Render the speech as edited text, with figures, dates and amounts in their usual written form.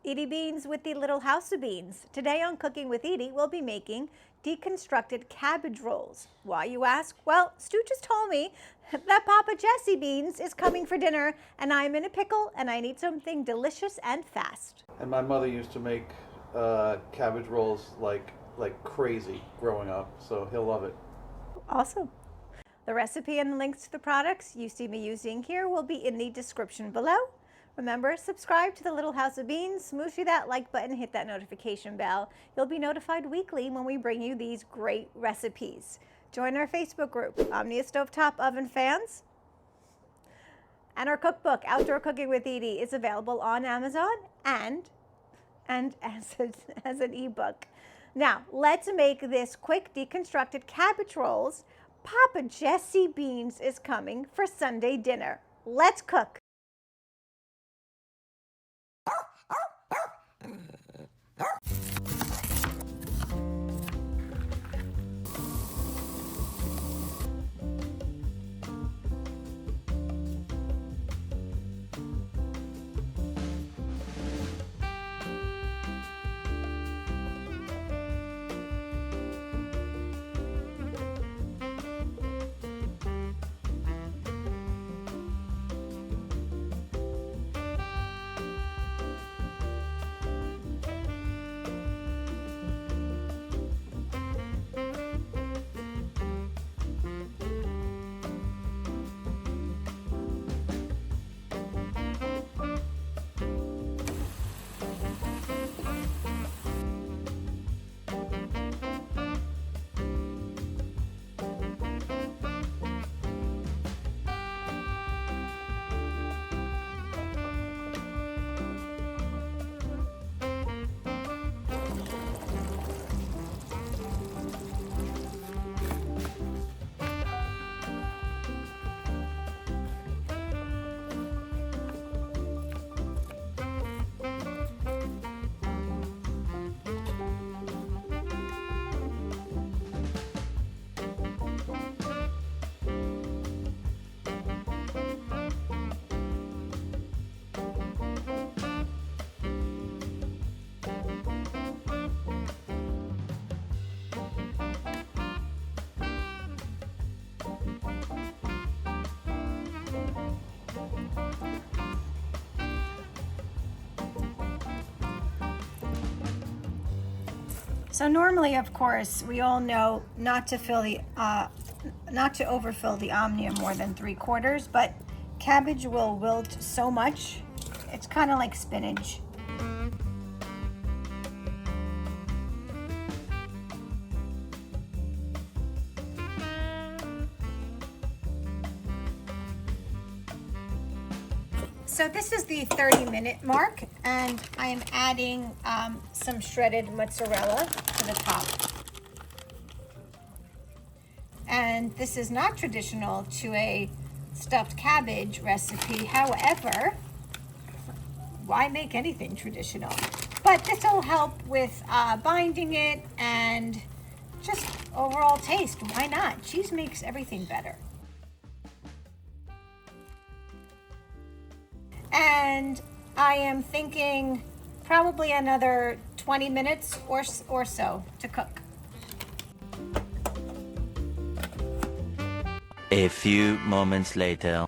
Edie Beans with the Little House of Beans. Today on Cooking with Edie, we'll be making deconstructed cabbage rolls. Why, you ask? Well, Stu just told me that Papa Jesse Beans is coming for dinner, and I'm in a pickle, and I need something delicious and fast. And my mother used to make cabbage rolls like crazy growing up, so he'll love it. Awesome. The recipe and the links to the products you see me using here will be in the description below. Remember, subscribe to the Little House of Beans, smooshie that like button, hit that notification bell. You'll be notified weekly when we bring you these great recipes. Join our Facebook group, Omnia Stovetop Oven Fans. And our cookbook, Outdoor Cooking with Edie, is available on Amazon and as an ebook. Now, let's make this quick deconstructed cabbage rolls. Papa Jesse Beans is coming for Sunday dinner. Let's cook. So normally, of course, we all know not to overfill the Omnia more than 3/4, but cabbage will wilt so much. It's kind of like spinach. So this is the 30-minute mark, and I am adding some shredded mozzarella to the top. And this is not traditional to a stuffed cabbage recipe. However, why make anything traditional? But this will help with binding it and just overall taste. Why not? Cheese makes everything better. And I am thinking probably another 20 minutes or so to cook. A few moments later.